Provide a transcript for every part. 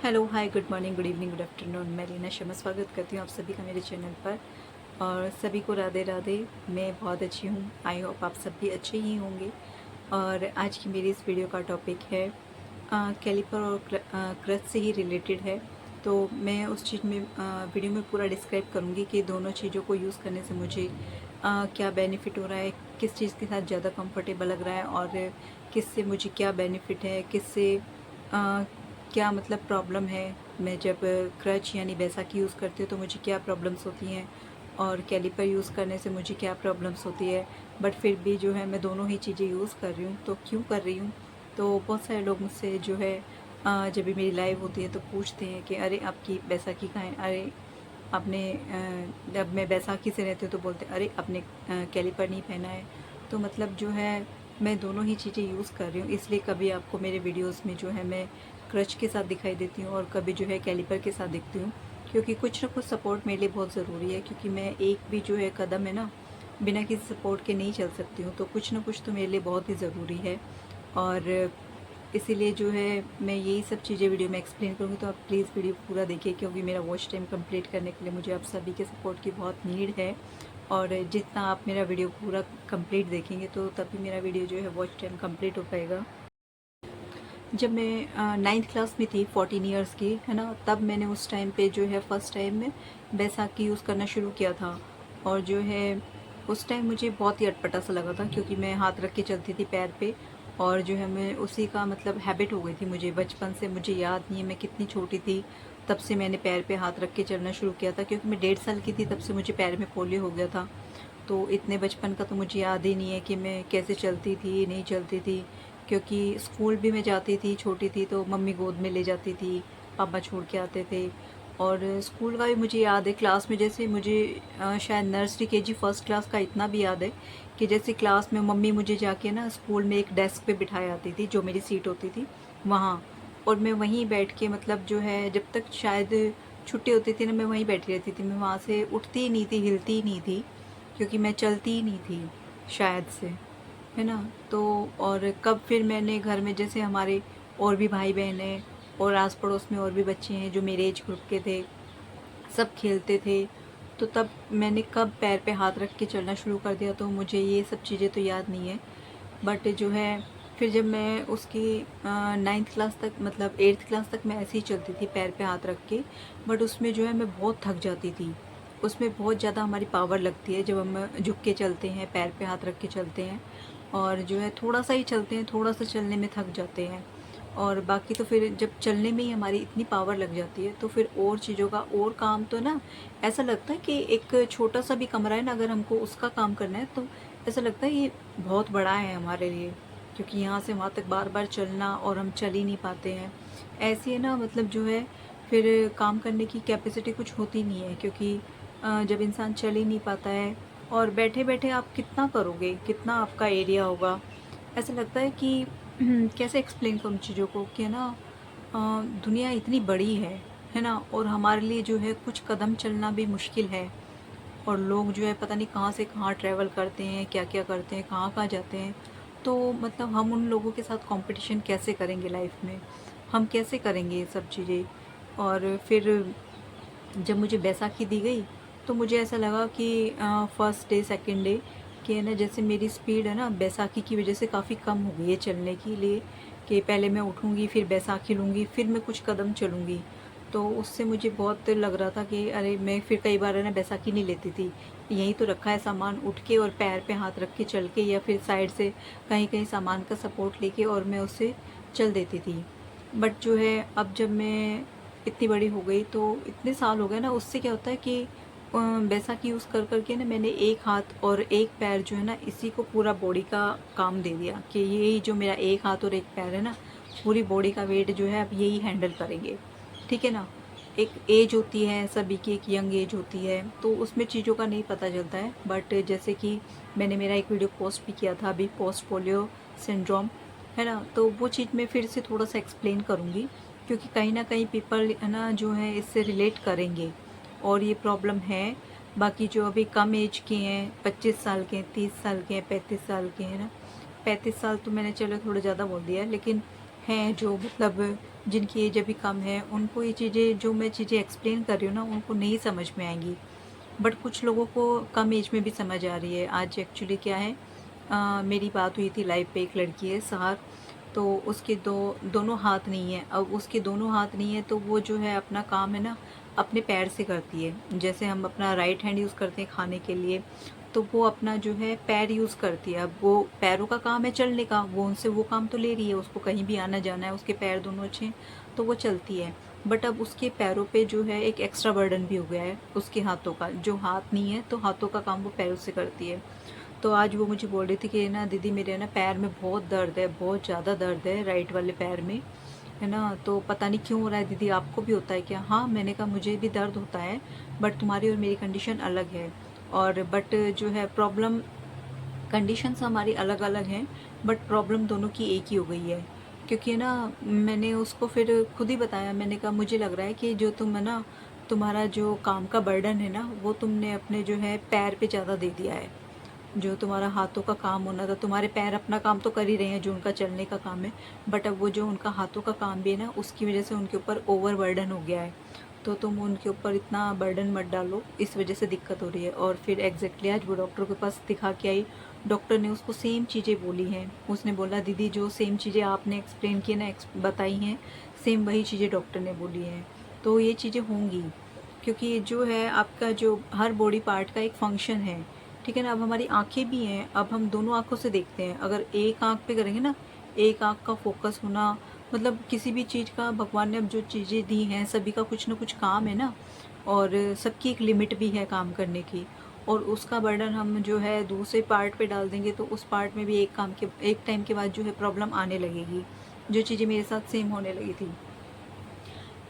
Hello, hi, good morning, good evening, good afternoon. मैं रीना शर्मा स्वागत करती हूँ आप सभी का मेरे चैनल पर। और सभी को राधे राधे। मैं बहुत अच्छी हूँ। आई होप आप सब भी अच्छे ही होंगे। और आज की मेरी इस वीडियो का टॉपिक है कैलिपर और क्रच से ही रिलेटेड है। तो मैं उस चीज़ में वीडियो में पूरा डिस्क्राइब करूँगी कि दोनों चीज़ों को यूज़ करने से मुझे क्या बेनिफिट हो रहा है, किस चीज़ के साथ ज़्यादा कंफर्टेबल लग रहा है और किससे मुझे क्या बेनिफिट है, किससे क्या मतलब प्रॉब्लम है। मैं जब क्रच यानी बैसाखी यूज़ करती हूँ तो मुझे क्या प्रॉब्लम्स होती हैं और कैलिपर यूज़ करने से मुझे क्या प्रॉब्लम्स होती है। बट फिर भी जो है मैं दोनों ही चीज़ें यूज़ कर रही हूँ। तो क्यों कर रही हूँ, तो बहुत सारे लोग मुझसे जो है जब भी मेरी लाइव होती है तो पूछते हैं कि अरे आपकी बैसाखी कहाँ है, अरे आपने जब मैं बैसाखी से रहती हूँ तो बोलते हैं अरे आपने कैलिपर नहीं पहना है। तो मतलब जो है मैं दोनों ही चीज़ें यूज़ कर रही हूँ। इसलिए कभी आपको मेरे वीडियोस में जो है मैं क्रच के साथ दिखाई देती हूँ और कभी जो है कैलिपर के साथ दिखती हूँ, क्योंकि कुछ ना कुछ सपोर्ट मेरे लिए बहुत ज़रूरी है। क्योंकि मैं एक भी जो है कदम है ना बिना किसी सपोर्ट के नहीं चल सकती हूँ। तो कुछ ना कुछ तो मेरे लिए बहुत ही ज़रूरी है। और इसीलिए जो है मैं यही सब चीज़ें वीडियो में एक्सप्लेन करूँगी। तो आप प्लीज़ वीडियो पूरा देखिए, क्योंकि मेरा वॉच टाइम कंप्लीट करने के लिए मुझे आप सभी के सपोर्ट की बहुत नीड है। और जितना आप मेरा वीडियो पूरा कंप्लीट देखेंगे तो तभी मेरा वीडियो जो है वॉच टाइम कंप्लीट हो पाएगा। जब मैं 9th क्लास में थी, 14 ईयर्स की, है ना, तब मैंने उस टाइम पे जो है फ़र्स्ट टाइम में बैसाखी यूज़ करना शुरू किया था। और जो है उस टाइम मुझे बहुत ही अटपटा सा लगा था, क्योंकि मैं हाथ रख के चलती थी पैर पे। और जो है मैं उसी का मतलब हैबिट हो गई थी मुझे बचपन से। मुझे याद नहीं है मैं कितनी छोटी थी तब से मैंने पैर पे हाथ रख के चलना शुरू किया था, क्योंकि मैं 1.5 साल की थी तब से मुझे पैर में पोलियो हो गया था। तो इतने बचपन का तो मुझे याद ही नहीं है कि मैं कैसे चलती थी नहीं चलती थी। क्योंकि स्कूल भी मैं जाती थी, छोटी थी तो मम्मी गोद में ले जाती थी, पापा छोड़ के आते थे। और स्कूल का भी मुझे याद है, क्लास में जैसे मुझे शायद नर्सरी केजी फर्स्ट क्लास का इतना भी याद है कि जैसे क्लास में मम्मी मुझे जाके ना स्कूल में एक डेस्क पे बिठाई आती थी, जो मेरी सीट होती थी वहाँ। और मैं वहीं बैठ के मतलब जो है जब तक शायद छुट्टी होती थी ना मैं वहीं बैठी रहती थी। मैं वहाँ से उठती ही नहीं थी, हिलती ही नहीं थी, क्योंकि मैं चलती ही नहीं थी शायद से, है ना। तो और कब फिर मैंने घर में जैसे हमारे और भी भाई बहन हैं और आस पड़ोस में और भी बच्चे हैं जो मेरे एज ग्रुप के थे, सब खेलते थे। तो तब मैंने कब पैर पे हाथ रख के चलना शुरू कर दिया, तो मुझे ये सब चीज़ें तो याद नहीं है। बट जो है फिर जब मैं उसकी 9th क्लास तक मतलब 8th क्लास तक मैं ऐसे ही चलती थी पैर पे हाथ रख के। बट उसमें जो है मैं बहुत थक जाती थी। उसमें बहुत ज़्यादा हमारी पावर लगती है जब हम झुक के चलते हैं, पैर पे हाथ रख के चलते हैं। और जो है थोड़ा सा ही चलते हैं, थोड़ा सा चलने में थक जाते हैं। और बाकी तो फिर जब चलने में ही हमारी इतनी पावर लग जाती है तो फिर और चीज़ों का और काम तो ना ऐसा लगता है कि एक छोटा सा भी कमरा है ना, अगर हमको उसका काम करना है तो ऐसा लगता है ये बहुत बड़ा है हमारे लिए। क्योंकि यहाँ से वहाँ तक बार बार चलना और हम चल ही नहीं पाते हैं। ऐसी है ना, मतलब जो है फिर काम करने की कैपेसिटी कुछ होती नहीं है। क्योंकि जब इंसान चल ही नहीं पाता है और बैठे बैठे आप कितना करोगे, कितना आपका एरिया होगा। ऐसा लगता है कि कैसे एक्सप्लेन करूँ चीज़ों को कि ना अ, दुनिया इतनी बड़ी है ना, और हमारे लिए जो है कुछ कदम चलना भी मुश्किल है। और लोग जो है पता नहीं कहाँ से कहाँ ट्रैवल करते हैं, क्या क्या करते हैं, कहाँ कहाँ जाते हैं। तो मतलब हम उन लोगों के साथ कंपटीशन कैसे करेंगे लाइफ में, हम कैसे करेंगे ये सब चीज़ें। और फिर जब मुझे बैसाखी दी गई तो मुझे ऐसा लगा कि फर्स्ट डे सेकंड डे कि है ना, जैसे मेरी स्पीड है ना बैसाखी की वजह से काफ़ी कम हो गई है चलने के लिए। कि पहले मैं उठूँगी, फिर बैसाखी लूँगी, फिर मैं कुछ कदम चलूँगी। तो उससे मुझे बहुत लग रहा था कि अरे मैं फिर कई बार है ना बैसाखी नहीं लेती थी। यहीं तो रखा है सामान, उठ के और पैर पे हाथ रख के चल के या फिर साइड से कहीं कहीं सामान का सपोर्ट लेके और मैं उससे चल देती थी। बट जो है अब जब मैं इतनी बड़ी हो गई तो इतने साल हो गए ना, उससे क्या होता है कि बैसाखी यूज़ कर कर के ना मैंने एक हाथ और एक पैर जो है ना इसी को पूरा बॉडी का काम दे दिया कि यही जो मेरा एक हाथ और एक पैर है ना, पूरी बॉडी का वेट जो है अब यही हैंडल करेंगे। ठीक है ना। एक एज होती है सभी की, एक यंग एज होती है, तो उसमें चीज़ों का नहीं पता चलता है। बट जैसे कि मैंने मेरा एक वीडियो पोस्ट भी किया था अभी, पोस्ट पोलियो सिंड्रोम, है ना, तो वो चीज़ मैं फिर से थोड़ा सा एक्सप्लेन करूँगी। क्योंकि कहीं ना कहीं पीपल है ना जो है इससे रिलेट करेंगे और ये प्रॉब्लम है। बाकी जो अभी कम एज के हैं, 25 साल के हैं, 30 साल के हैं, 35 साल के हैं ना, 35 साल तो मैंने चलो थोड़ा ज़्यादा बोल दिया है, लेकिन हैं जो मतलब जिनकी एज अभी कम है, उनको ये चीज़ें जो मैं चीज़ें एक्सप्लेन कर रही हूँ ना, उनको नहीं समझ में आएंगी। बट कुछ लोगों को कम एज में भी समझ आ रही है। आज एक्चुअली क्या है, मेरी बात हुई थी लाइव पे, एक लड़की है सहर, तो उसके दोनों हाथ नहीं है। अब उसके दोनों हाथ नहीं है तो वो जो है अपना काम है ना अपने पैर से करती है। जैसे हम अपना राइट हैंड यूज़ करते हैं खाने के लिए, तो वो अपना जो है पैर यूज़ करती है। अब वो पैरों का काम है चलने का, वो उनसे वो काम तो ले रही है, उसको कहीं भी आना जाना है, उसके पैर दोनों अच्छे हैं तो वो चलती है। बट अब उसके पैरों पे जो है एक एक्स्ट्रा बर्डन भी हो गया है उसके हाथों का, जो हाथ नहीं है तो हाथों का काम वो पैरों से करती है। तो आज वो मुझे बोल रही थी कि ना दीदी मेरे ना पैर में बहुत दर्द है, बहुत ज़्यादा दर्द है राइट वाले पैर में, है ना, तो पता नहीं क्यों हो रहा है दीदी, आपको भी होता है क्या? हाँ, मैंने कहा मुझे भी दर्द होता है, बट तुम्हारी और मेरी कंडीशन अलग है। और बट जो है प्रॉब्लम, कंडीशंस हमारी अलग अलग हैं, बट प्रॉब्लम दोनों की एक ही हो गई है। क्योंकि ना मैंने उसको फिर खुद ही बताया, मैंने कहा मुझे लग रहा है कि जो तुम है ना, तुम्हारा जो काम का बर्डन है ना वो तुमने अपने जो है पैर पे ज़्यादा दे दिया है। जो तुम्हारा हाथों का काम होना था, तुम्हारे पैर अपना काम तो कर ही रहे हैं जो उनका चलने का काम है, बट अब वो जो उनका हाथों का काम भी है ना उसकी वजह से उनके ऊपर ओवर बर्डन हो गया है। तो तुम उनके ऊपर इतना बर्डन मत डालो, इस वजह से दिक्कत हो रही है। और फिर एग्जैक्टली आज वो डॉक्टर के पास दिखा के आई, डॉक्टर ने उसको सेम चीज़ें बोली हैं। उसने बोला दीदी जो सेम चीज़ें आपने एक्सप्लेन की ना, बताई हैं, सेम वही चीज़ें डॉक्टर ने बोली हैं। तो ये चीज़ें होंगी, क्योंकि जो है आपका जो हर बॉडी पार्ट का एक फंक्शन है, ठीक है ना। अब हमारी आंखें भी हैं, अब हम दोनों आंखों से देखते हैं। अगर एक आंख पे करेंगे ना, एक आंख का फोकस होना, मतलब किसी भी चीज़ का भगवान ने अब जो चीज़ें दी हैं सभी का कुछ ना कुछ काम है ना, और सबकी एक लिमिट भी है काम करने की। और उसका बर्डन हम जो है दूसरे पार्ट पे डाल देंगे तो उस पार्ट में भी एक काम के एक टाइम के बाद जो है प्रॉब्लम आने लगेगी, जो चीज़ें मेरे साथ सेम होने लगी थी।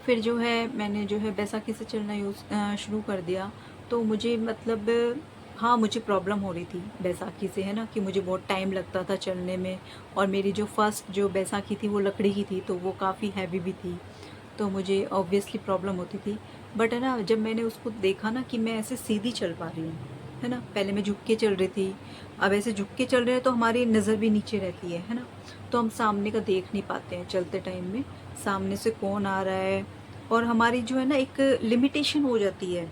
फिर जो है मैंने जो है बैसाखी से चलना शुरू कर दिया। तो मुझे मतलब हाँ, मुझे प्रॉब्लम हो रही थी बैसाखी से, है ना, कि मुझे बहुत टाइम लगता था चलने में। और मेरी जो फर्स्ट जो बैसाखी थी वो लकड़ी की थी, तो वो काफ़ी हैवी भी थी, तो मुझे ऑब्वियसली प्रॉब्लम होती थी। बट है ना, जब मैंने उसको देखा ना कि मैं ऐसे सीधी चल पा रही हूँ, है ना, पहले मैं झुक के चल रही थी, अब ऐसे झुक के चल रहे हैं तो हमारी नज़र भी नीचे रहती है ना, तो हम सामने का देख नहीं पाते हैं चलते टाइम में, सामने से कौन आ रहा है। और हमारी जो है ना एक लिमिटेशन हो जाती है,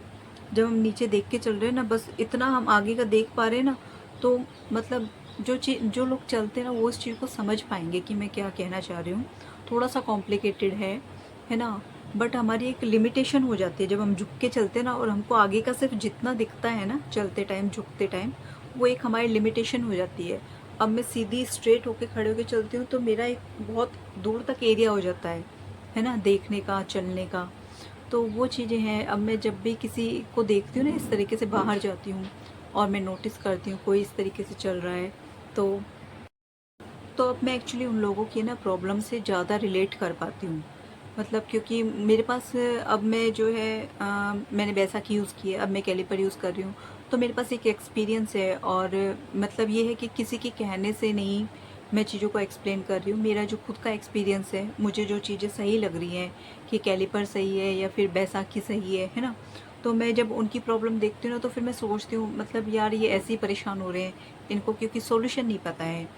जब हम नीचे देख के चल रहे हैं ना, बस इतना हम आगे का देख पा रहे हैं ना, तो मतलब जो चीज़ जो लोग चलते हैं ना वो इस चीज़ को समझ पाएंगे कि मैं क्या कहना चाह रही हूँ। थोड़ा सा कॉम्प्लिकेटेड है ना, बट हमारी एक लिमिटेशन हो जाती है जब हम झुक के चलते हैं ना, और हमको आगे का सिर्फ जितना दिखता है ना चलते टाइम झुकते टाइम, वो एक हमारी लिमिटेशन हो जाती है। अब मैं सीधी स्ट्रेट होके खड़े होके चलती हूँ तो मेरा एक बहुत दूर तक एरिया हो जाता है ना, देखने का चलने का। तो वो चीज़ें हैं। अब मैं जब भी किसी को देखती हूँ ना इस तरीके से बाहर जाती हूँ और मैं नोटिस करती हूँ कोई इस तरीके से चल रहा है, तो अब मैं एक्चुअली उन लोगों की ना प्रॉब्लम से ज़्यादा रिलेट कर पाती हूँ। मतलब क्योंकि मेरे पास अब मैं जो है मैंने बैसाखी यूज़ की है, अब मैं कैलिपर यूज़ कर रही हूँ, तो मेरे पास एक एक्सपीरियंस है। और मतलब ये है कि किसी के कहने से नहीं मैं चीज़ों को एक्सप्लेन कर रही हूँ, मेरा जो खुद का एक्सपीरियंस है, मुझे जो चीज़ें सही लग रही हैं कि कैलिपर सही है या फिर बैसाखी सही है ना, तो मैं जब उनकी प्रॉब्लम देखती हूँ ना तो फिर मैं सोचती हूँ मतलब यार ये ऐसे ही परेशान हो रहे हैं, इनको क्योंकि सॉल्यूशन नहीं पता है।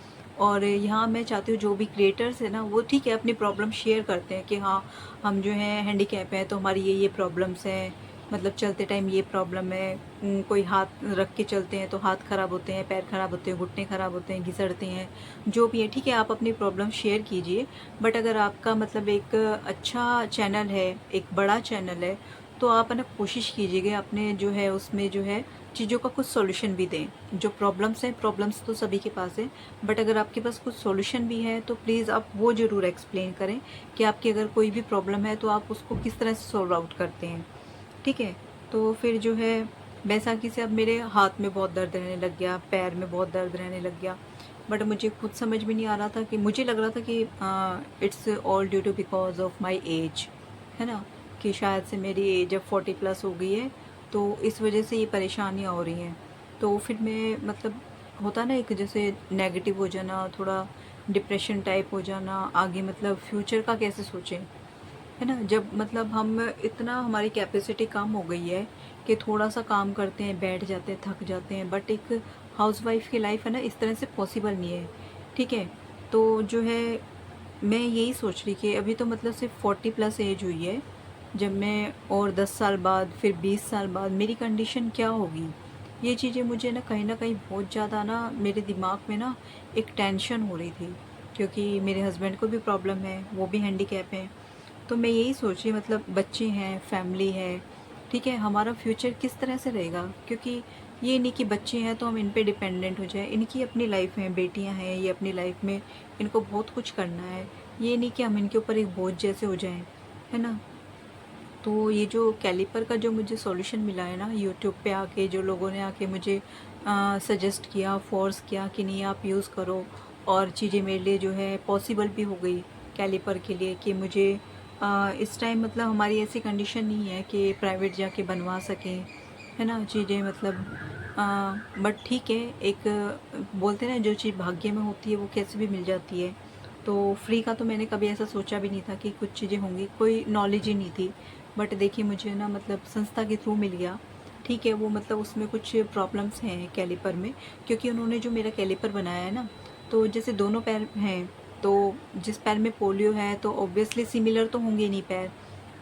और यहाँ मैं चाहती हूँ जो भी क्रिएटर्स है ना वो ठीक है अपनी प्रॉब्लम शेयर करते हैं कि हाँ हम जो है हैंडीकैप है तो हमारी ये प्रॉब्लम्स हैं, मतलब चलते टाइम ये प्रॉब्लम है। कोई हाथ रख के चलते हैं तो हाथ ख़राब होते हैं, पैर ख़राब होते हैं, घुटने ख़राब होते हैं, घिसड़ते हैं, जो भी है ठीक है आप अपनी प्रॉब्लम शेयर कीजिए। बट अगर आपका मतलब एक अच्छा चैनल है, एक बड़ा चैनल है, तो आप है ना कोशिश कीजिएगा अपने जो है उसमें जो है चीज़ों का कुछ सॉल्यूशन भी दें। जो प्रॉब्लम्स हैं, प्रॉब्लम्स तो सभी के पास है, बट अगर आपके पास कुछ सॉल्यूशन भी है तो प्लीज़ आप वो ज़रूर एक्सप्लेन करें कि आपकी अगर कोई भी प्रॉब्लम है तो आप उसको किस तरह से सॉल्व आउट करते हैं, ठीक है। तो फिर जो है बैसाखी से अब मेरे हाथ में बहुत दर्द रहने लग गया, पैर में बहुत दर्द रहने लग गया। बट मुझे खुद समझ में नहीं आ रहा था कि मुझे लग रहा था कि it's all due to because of my age, है ना, कि शायद से मेरी एज अब 40+ हो गई है तो इस वजह से ये परेशानियाँ हो रही हैं। तो फिर मैं मतलब होता ना एक जैसे नेगेटिव हो जाना, थोड़ा डिप्रेशन टाइप हो जाना, आगे मतलब फ्यूचर का कैसे सोचें, है ना। जब मतलब हम इतना हमारी कैपेसिटी कम हो गई है कि थोड़ा सा काम करते हैं बैठ जाते हैं थक जाते हैं, बट एक हाउसवाइफ की लाइफ है ना इस तरह से पॉसिबल नहीं है, ठीक है। तो जो है मैं यही सोच रही कि अभी तो मतलब सिर्फ 40 प्लस एज हुई है, जब मैं और 10 साल बाद फिर 20 साल बाद मेरी कंडीशन क्या होगी। ये चीज़ें मुझे ना कहीं बहुत ज़्यादा ना मेरे दिमाग में ना एक टेंशन हो रही थी, क्योंकि मेरे हस्बैंड को भी प्रॉब्लम है, वो भी हैंडीकैप हैं। तो मैं यही सोच रही मतलब बच्चे हैं, फैमिली है, ठीक है, हमारा फ्यूचर किस तरह से रहेगा, क्योंकि ये नहीं कि बच्चे हैं तो हम इन पे डिपेंडेंट हो जाएं, इनकी अपनी लाइफ है, बेटियां हैं, ये अपनी लाइफ में इनको बहुत कुछ करना है। ये नहीं कि हम इनके ऊपर एक बोझ जैसे हो जाएं, है ना। तो ये जो कैलिपर का जो मुझे सॉल्यूशन मिला है ना, यूट्यूब पे आके जो लोगों ने आके मुझे सजेस्ट किया, फोर्स किया कि नहीं आप यूज़ करो, और चीज़ें मेरे लिए जो है पॉसिबल भी हो गई कैलिपर के लिए कि मुझे इस टाइम मतलब हमारी ऐसी कंडीशन नहीं है कि प्राइवेट जाके बनवा सकें, है ना चीज़ें मतलब। बट ठीक है, एक बोलते हैं ना जो चीज़ भाग्य में होती है वो कैसे भी मिल जाती है। तो फ्री का तो मैंने कभी ऐसा सोचा भी नहीं था कि कुछ चीज़ें होंगी, कोई नॉलेज ही नहीं थी। बट देखिए मुझे ना मतलब संस्था के थ्रू मिल गया, ठीक है। वो मतलब उसमें कुछ प्रॉब्लम्स हैं कैलिपर में, क्योंकि उन्होंने जो मेरा कैलिपर बनाया है ना, तो जैसे दोनों पैर हैं, तो जिस पैर में पोलियो है तो ऑब्वियसली सिमिलर तो होंगे नहीं पैर,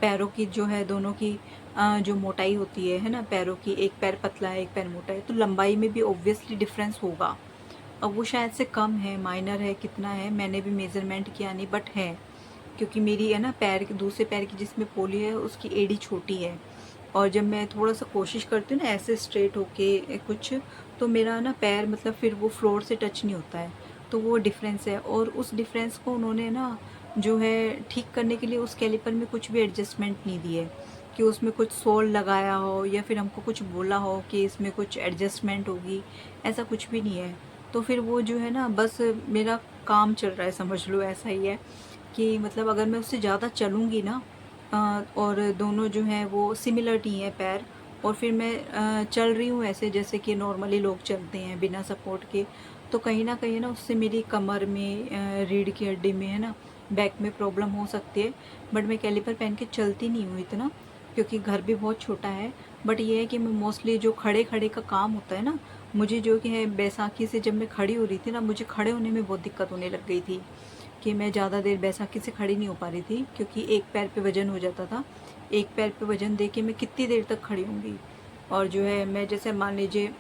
पैरों की जो है दोनों की जो मोटाई होती है ना पैरों की, एक पैर पतला है एक पैर मोटा है, तो लंबाई में भी ऑब्वियसली डिफरेंस होगा। अब वो शायद से कम है, माइनर है, कितना है मैंने भी मेज़रमेंट किया नहीं, बट है, क्योंकि मेरी है ना पैर के दूसरे पैर की जिसमें पोलियो है उसकी एड़ी छोटी है, और जब मैं थोड़ा सा कोशिश करती हूँ ना ऐसे स्ट्रेट होके कुछ, तो मेरा ना पैर मतलब फिर वो फ्लोर से टच नहीं होता है। तो वो डिफरेंस है, और उस डिफरेंस को उन्होंने ना जो है ठीक करने के लिए उस कैलिपर में कुछ भी एडजस्टमेंट नहीं दी है, कि उसमें कुछ सोल लगाया हो या फिर हमको कुछ बोला हो कि इसमें कुछ एडजस्टमेंट होगी, ऐसा कुछ भी नहीं है। तो फिर वो जो है ना बस मेरा काम चल रहा है, समझ लो ऐसा ही है कि मतलब अगर मैं उससे ज़्यादा चलूँगी ना, और दोनों जो हैं वो सिमिलरिटी हैं पैर, और फिर मैं चल रही हूँ ऐसे जैसे कि नॉर्मली लोग चलते हैं बिना सपोर्ट के, तो कहीं ना उससे मेरी कमर में रीढ़ की हड्डी में है ना, बैक में प्रॉब्लम हो सकती है। बट मैं कैलिपर पहन के चलती नहीं हूँ इतना, क्योंकि घर भी बहुत छोटा है। बट ये है कि मैं मोस्टली जो खड़े खड़े का काम होता है ना, मुझे जो कि है बैसाखी से जब मैं खड़ी हो रही थी ना, मुझे खड़े होने में बहुत दिक्कत होने लग गई थी, कि मैं ज़्यादा देर बैसाखी से खड़ी नहीं हो पा रही थी, क्योंकि एक पैर पे वज़न हो जाता था। एक पैर पे वज़न दे के मैं कितनी देर तक खड़ी होंगी। और जो है मैं जैसे मान लीजिए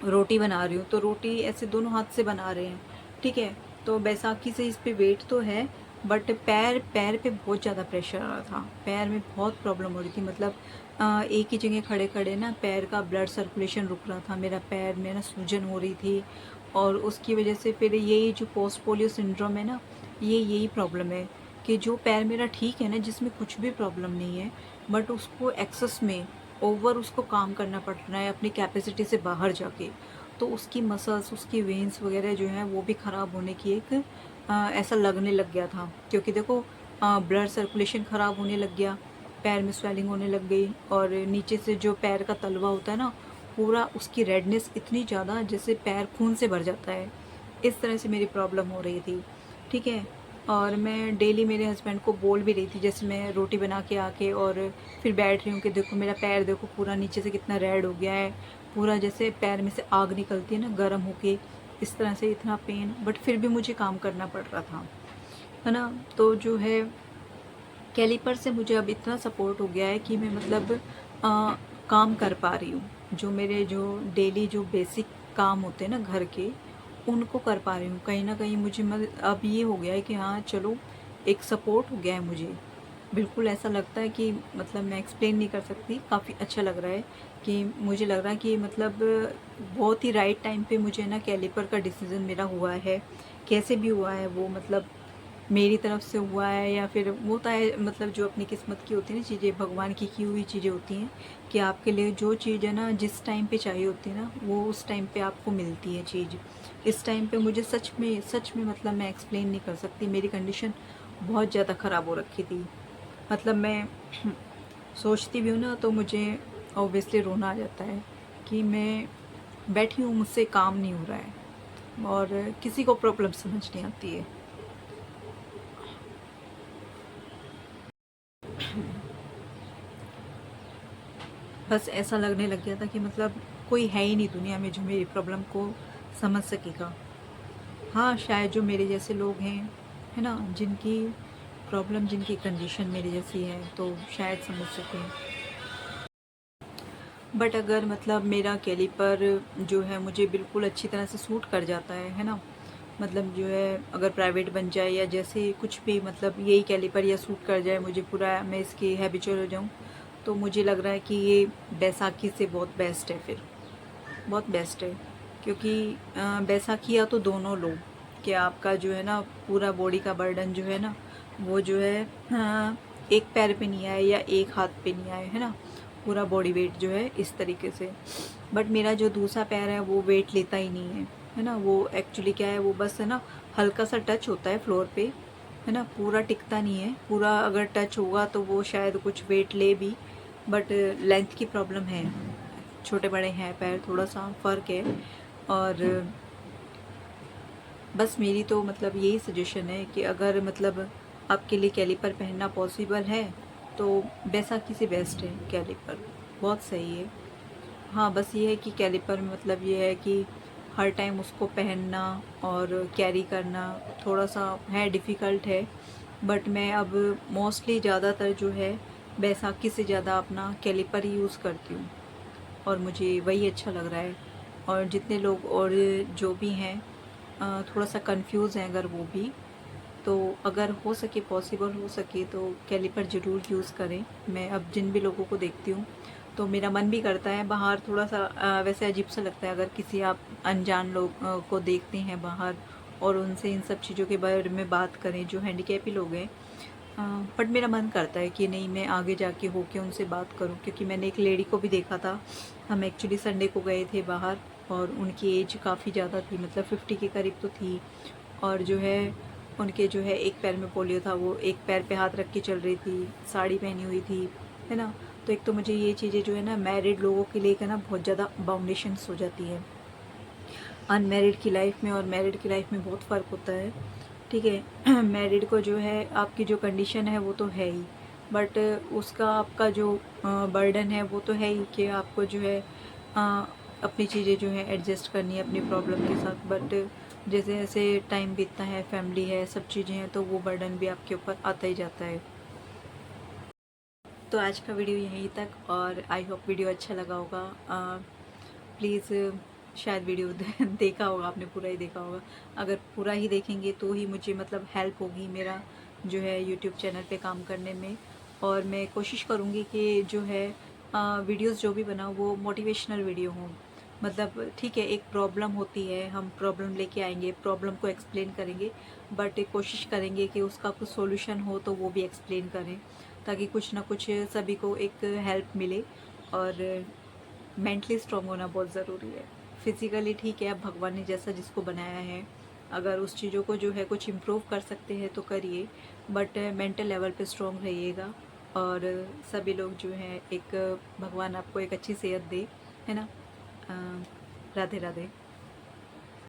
रोटी बना रही हूँ, तो रोटी ऐसे दोनों हाथ से बना रहे हैं, ठीक है। तो बैसाखी से इस पे वेट तो है, बट पैर पैर पे बहुत ज़्यादा प्रेशर आ रहा था, पैर में बहुत प्रॉब्लम हो रही थी, मतलब एक ही जगह खड़े खड़े ना पैर का ब्लड सर्कुलेशन रुक रहा था, मेरा पैर में ना सूजन हो रही थी। और उसकी वजह से फिर यही जो पोस्ट पोलियो सिंड्रोम है ना, ये यही प्रॉब्लम है, कि जो पैर मेरा ठीक है ना, जिसमें कुछ भी प्रॉब्लम नहीं है, बट उसको एक्सेस में ओवर उसको काम करना पड़ रहा है अपनी कैपेसिटी से बाहर जाके, तो उसकी मसल्स, उसकी वेन्स वगैरह जो हैं वो भी ख़राब होने की एक ऐसा लगने लग गया था, क्योंकि देखो ब्लड सर्कुलेशन ख़राब होने लग गया, पैर में स्वेलिंग होने लग गई, और नीचे से जो पैर का तलवा होता है ना, पूरा उसकी रेडनेस इतनी ज़्यादा जैसे पैर खून से भर जाता है, इस तरह से मेरी प्रॉब्लम हो रही थी, ठीक है। और मैं डेली मेरे हस्बैंड को बोल भी रही थी, जैसे मैं रोटी बना के आके और फिर बैठ रही हूँ, कि देखो मेरा पैर देखो पूरा नीचे से कितना रेड हो गया है, पूरा जैसे पैर में से आग निकलती है ना गर्म होके, इस तरह से इतना पेन, बट फिर भी मुझे काम करना पड़ रहा था, है ना। तो जो है कैलिपर से मुझे अब इतना सपोर्ट हो गया है कि मैं मतलब काम कर पा रही हूँ, जो मेरे जो डेली जो बेसिक काम होते हैं ना घर के, उनको कर पा रही हूँ। कहीं ना कहीं मुझे अब ये हो गया है कि हाँ चलो, एक सपोर्ट हो गया है मुझे, बिल्कुल ऐसा लगता है कि मतलब मैं एक्सप्लेन नहीं कर सकती, काफ़ी अच्छा लग रहा है, कि मुझे लग रहा है कि मतलब बहुत ही राइट टाइम पे मुझे ना कैलिपर का डिसीज़न मेरा हुआ है, कैसे भी हुआ है वो, मतलब मेरी तरफ से हुआ है या फिर वो होता है, मतलब जो अपनी किस्मत की होती है ना चीज़ें, भगवान की हुई चीज़ें होती हैं, कि आपके लिए जो चीज़ है ना जिस टाइम पे चाहिए होती है ना, वो उस टाइम पे आपको मिलती है चीज़। इस टाइम पे मुझे सच में मतलब मैं एक्सप्लेन नहीं कर सकती, मेरी कंडीशन बहुत ज़्यादा ख़राब हो रखी थी, मतलब मैं सोचती भी हूँ ना तो मुझे ऑब्वियसली रोना आ जाता है, कि मैं बैठी हूँ, मुझसे काम नहीं हो रहा है, और किसी को प्रॉब्लम समझ नहीं आती है। बस ऐसा लगने लग गया था कि मतलब कोई है ही नहीं दुनिया में जो मेरी प्रॉब्लम को समझ सकेगा। हाँ, शायद जो मेरे जैसे लोग हैं है ना, जिनकी प्रॉब्लम, जिनकी कंडीशन मेरी जैसी है तो शायद समझ सकें। बट अगर मतलब मेरा कैलिपर जो है मुझे बिल्कुल अच्छी तरह से सूट कर जाता है ना, मतलब जो है अगर प्राइवेट बन जाए या जैसे कुछ भी, मतलब यही कैलिपर या सूट कर जाए मुझे पूरा, मैं इसकी हैबिचुअल हो जाऊँ, तो मुझे लग रहा है कि ये बैसाखी से बहुत बेस्ट है, फिर बहुत बेस्ट है। क्योंकि बैसाखी या तो दोनों लो, कि आपका जो है ना पूरा बॉडी का बर्डन जो है ना वो जो है एक पैर पे नहीं आए या एक हाथ पे नहीं आए, है ना, पूरा बॉडी वेट जो है इस तरीके से। बट मेरा जो दूसरा पैर है वो वेट लेता ही नहीं है ना, वो एक्चुअली क्या है, वो बस है ना हल्का सा टच होता है फ्लोर पे, है ना, पूरा टिकता नहीं है, पूरा अगर टच होगा तो वो शायद कुछ वेट ले भी, बट लेंथ की प्रॉब्लम है, छोटे बड़े हैं पैर, थोड़ा सा फ़र्क है। और बस मेरी तो मतलब यही सजेशन है कि अगर मतलब आपके लिए कैलिपर पहनना पॉसिबल है तो बैसाखी से बेस्ट है कैलिपर, बहुत सही है। हाँ, बस ये है कि कैलिपर में मतलब ये है कि हर टाइम उसको पहनना और कैरी करना थोड़ा सा है, डिफ़िकल्ट है। बट मैं अब मोस्टली ज़्यादातर जो है बैसाखी से ज़्यादा अपना कैलिपर ही यूज़ करती हूँ, और मुझे वही अच्छा लग रहा है। और जितने लोग और जो भी हैं थोड़ा सा कंफ्यूज हैं अगर वो भी, तो अगर हो सके, पॉसिबल हो सके तो कैलिपर ज़रूर यूज़ करें। मैं अब जिन भी लोगों को देखती हूँ तो मेरा मन भी करता है, बाहर थोड़ा सा वैसे अजीब सा लगता है अगर किसी आप अनजान लोग को देखते हैं बाहर और उनसे इन सब चीज़ों के बारे में बात करें जो हैंडीकैप ही लोग हैं। बट मेरा मन करता है कि नहीं, मैं आगे जाके होके उनसे बात करूं, क्योंकि मैंने एक लेडी को भी देखा था, हम एक्चुअली संडे को गए थे बाहर, और उनकी एज काफ़ी ज़्यादा थी, मतलब 50 के करीब तो थी। और जो है उनके जो है एक पैर में पोलियो था, वो एक पैर पे हाथ रख के चल रही थी, साड़ी पहनी हुई थी, है ना। तो एक तो मुझे ये चीज़ें जो है ना मैरिड लोगों के लिए ना बहुत ज़्यादा बाउंडेशंस हो जाती है, अनमैरिड की लाइफ में और मैरिड की लाइफ में बहुत फ़र्क होता है, ठीक है। मैरिड को जो है आपकी जो कंडीशन है वो तो है ही, बट उसका आपका जो बर्डन है वो तो है ही, कि आपको जो है अपनी चीज़ें जो है एडजस्ट करनी है अपनी प्रॉब्लम के साथ। बट जैसे जैसे टाइम बीतता है, फैमिली है, सब चीज़ें हैं, तो वो बर्डन भी आपके ऊपर आता ही जाता है। तो आज का वीडियो यहीं तक, और आई होप वीडियो अच्छा लगा होगा। प्लीज़, शायद वीडियो देखा होगा आपने, पूरा ही देखा होगा। अगर पूरा ही देखेंगे तो ही मुझे मतलब हेल्प होगी मेरा जो है यूट्यूब चैनल पे काम करने में। और मैं कोशिश करूँगी कि जो है वीडियोस जो भी बनाऊँ वो मोटिवेशनल वीडियो हों। मतलब ठीक है, एक प्रॉब्लम होती है, हम प्रॉब्लम लेके आएंगे, प्रॉब्लम को एक्सप्लेन करेंगे, बट कोशिश करेंगे कि उसका कुछ सॉल्यूशन हो तो वो भी एक्सप्लेन करें, ताकि कुछ ना कुछ सभी को एक हेल्प मिले। और मेंटली स्ट्रॉन्ग होना बहुत ज़रूरी है। फिज़िकली ठीक है, अब भगवान ने जैसा जिसको बनाया है, अगर उस चीज़ों को जो है कुछ इम्प्रूव कर सकते हैं तो करिए, बट मेंटल लेवल पे स्ट्रॉन्ग रहिएगा। और सभी लोग जो हैं एक, भगवान आपको एक अच्छी सेहत दे, है ना। राधे राधे।